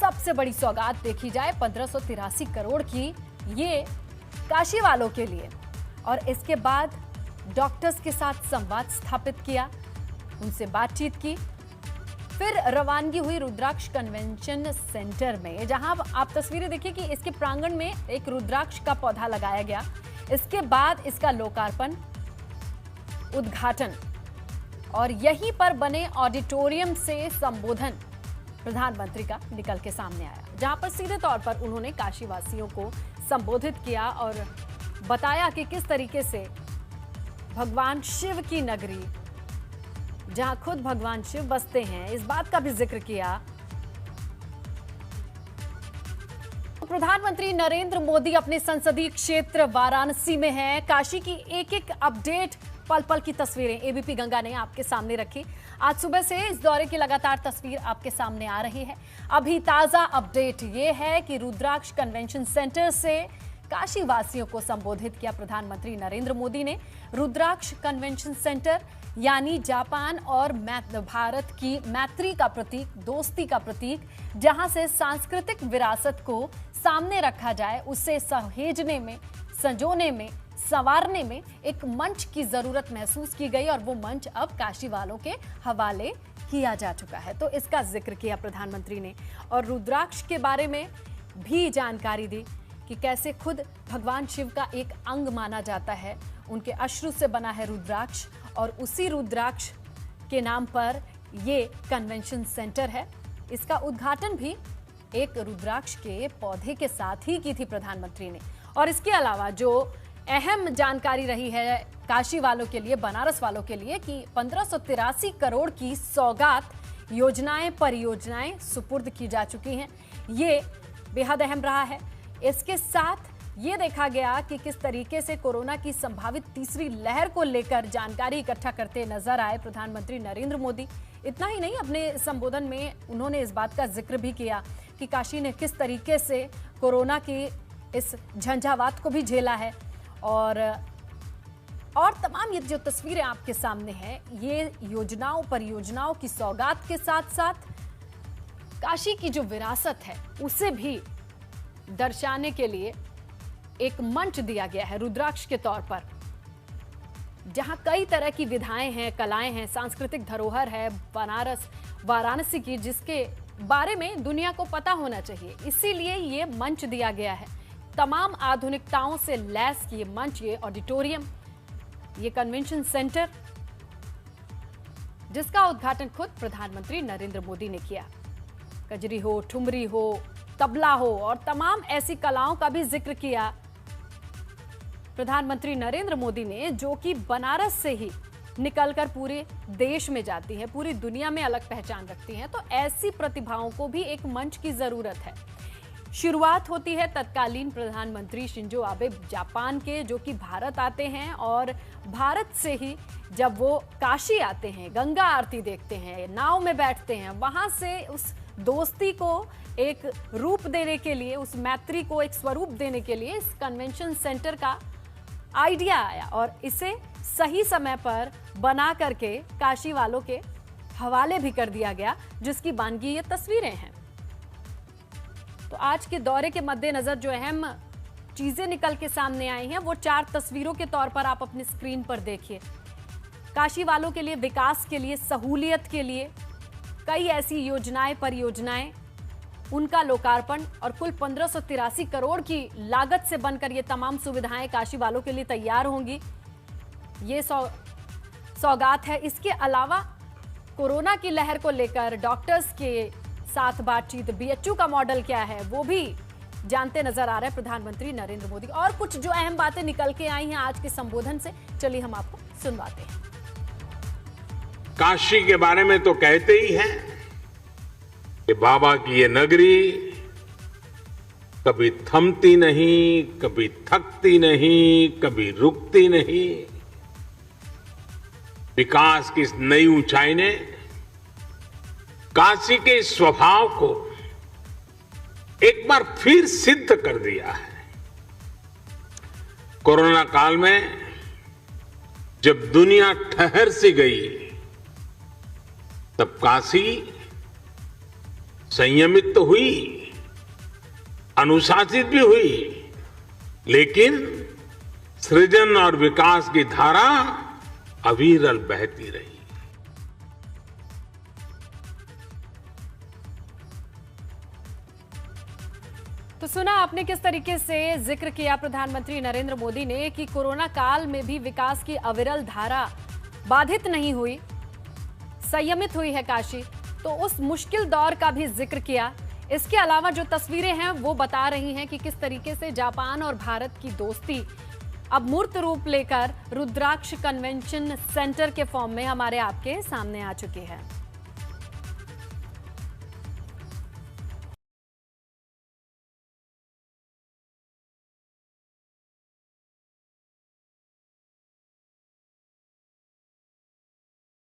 [SPEAKER 1] सबसे बड़ी सौगात देखी जाए 1583 करोड़ की, ये काशी वालों के लिए। और इसके बाद डॉक्टर्स के साथ संवाद स्थापित किया, उनसे बातचीत की, फिर रवानगी हुई रुद्राक्ष कन्वेंशन सेंटर में, जहां आप तस्वीरें देखिए कि इसके प्रांगण में एक रुद्राक्ष का पौधा लगाया गया। इसके बाद इसका लोकार्पण, उद्घाटन और यहीं पर बने ऑडिटोरियम से संबोधन प्रधानमंत्री का निकल के सामने आया, जहां पर सीधे तौर पर उन्होंने काशीवासियों को संबोधित किया और बताया कि किस तरीके से भगवान शिव की नगरी, जहां खुद भगवान शिव बसते हैं, इस बात का भी जिक्र किया। प्रधानमंत्री नरेंद्र मोदी अपने संसदीय क्षेत्र वाराणसी में हैं। काशी की एक एक अपडेट, पल पल की तस्वीरें एबीपी गंगा ने आपके सामने रखी। आज सुबह से इस दौरे की लगातार तस्वीर आपके सामने आ रही है। अभी ताजा अपडेट ये है कि रुद्राक्ष कन्वेंशन सेंटर से काशी वासियों को संबोधित किया प्रधानमंत्री नरेंद्र मोदी ने। रुद्राक्ष कन्वेंशन सेंटर यानी जापान और भारत की मैत्री का प्रतीक, दोस्ती का प्रतीक, जहां से सांस्कृतिक विरासत को सामने रखा जाए, उसे सहेजने में, संजोने में, संवारने में एक मंच की जरूरत महसूस की गई और वो मंच अब काशी वालों के हवाले किया जा चुका है। तो इसका जिक्र किया प्रधानमंत्री ने और रुद्राक्ष के बारे में भी जानकारी दी कि कैसे खुद भगवान शिव का एक अंग माना जाता है, उनके अश्रु से बना है रुद्राक्ष और उसी रुद्राक्ष के नाम पर ये कन्वेंशन सेंटर है। इसका उद्घाटन भी एक रुद्राक्ष के पौधे के साथ ही की थी प्रधानमंत्री ने। और इसके अलावा जो अहम जानकारी रही है काशी वालों के लिए, बनारस वालों के लिए कि 1583 करोड़ की सौगात योजनाएं, परियोजनाएं सुपुर्द की जा चुकी हैं। ये बेहद अहम रहा है। इसके साथ ये देखा गया कि किस तरीके से कोरोना की संभावित तीसरी लहर को लेकर जानकारी इकट्ठा करते नजर आए प्रधानमंत्री नरेंद्र मोदी। इतना ही नहीं, अपने संबोधन में उन्होंने इस बात का जिक्र भी किया कि काशी ने किस तरीके से कोरोना की इस झंझावात को भी झेला है। और तमाम ये जो तस्वीरें आपके सामने हैं, ये योजनाओं, परियोजनाओं की सौगात के साथ साथ काशी की जो विरासत है उसे भी दर्शाने के लिए एक मंच दिया गया है रुद्राक्ष के तौर पर, जहां कई तरह की विधाएं हैं, कलाएं हैं, सांस्कृतिक धरोहर है बनारस वाराणसी की, जिसके बारे में दुनिया को पता होना चाहिए। इसीलिए ये मंच दिया गया है। तमाम आधुनिकताओं से लैस ये मंच, ये ऑडिटोरियम, ये कन्वेंशन सेंटर, जिसका उद्घाटन खुद प्रधानमंत्री नरेंद्र मोदी ने किया। कजरी हो, ठुमरी हो, तबला हो और तमाम ऐसी कलाओं का भी जिक्र किया प्रधानमंत्री नरेंद्र मोदी ने, जो कि बनारस से ही निकलकर पूरे देश में जाती है, पूरी दुनिया में अलग पहचान रखती हैं। तो ऐसी प्रतिभाओं को भी एक मंच की जरूरत है। शुरुआत होती है तत्कालीन प्रधानमंत्री शिंजो आबे जापान के, जो कि भारत आते हैं और भारत से ही जब वो काशी आते हैं, गंगा आरती देखते हैं, नाव में बैठते हैं, वहां से उस दोस्ती को एक रूप देने के लिए, उस मैत्री को एक स्वरूप देने के लिए इस कन्वेंशन सेंटर का आइडिया आया और इसे सही समय पर बना करके काशी वालों के हवाले भी कर दिया गया, जिसकी बानगी ये तस्वीरें हैं। तो आज के दौरे के मद्देनजर जो अहम चीजें निकल के सामने आई हैं, वो 4 तस्वीरों के तौर पर आप अपनी स्क्रीन पर देखिए। काशी वालों के लिए, विकास के लिए, सहूलियत के लिए कई ऐसी योजनाएं, परियोजनाएं, उनका लोकार्पण और कुल 1583 करोड़ की लागत से बनकर ये तमाम सुविधाएं काशी वालों के लिए तैयार होंगी। ये सौगात है। इसके अलावा कोरोना की लहर को लेकर डॉक्टर्स के साथ बातचीत, बीएचयू का मॉडल क्या है, वो भी जानते नजर आ रहे हैं प्रधानमंत्री नरेंद्र मोदी। और कुछ जो अहम बातें निकल के आई हैं आज के संबोधन से, चलिए हम आपको सुनवाते हैं।
[SPEAKER 8] काशी के बारे में तो कहते ही हैं कि बाबा की ये नगरी कभी थमती नहीं, कभी थकती नहीं, कभी रुकती नहीं। विकास की इस नई ऊंचाई ने काशी के स्वभाव को एक बार फिर सिद्ध कर दिया है। कोरोना काल में जब दुनिया ठहर सी गई, तब काशी संयमित तो हुई, अनुशासित भी हुई, लेकिन सृजन और विकास की धारा अविरल बहती रही।
[SPEAKER 1] तो सुना आपने किस तरीके से जिक्र किया प्रधानमंत्री नरेंद्र मोदी ने कि कोरोना काल में भी विकास की अविरल धारा बाधित नहीं हुई, संयमित हुई है काशी। तो उस मुश्किल दौर का भी जिक्र किया। इसके अलावा जो तस्वीरें हैं वो बता रही हैं कि किस तरीके से जापान और भारत की दोस्ती अब मूर्त रूप लेकर रुद्राक्ष कन्वेंशन सेंटर के फॉर्म में हमारे आपके सामने आ चुकी है।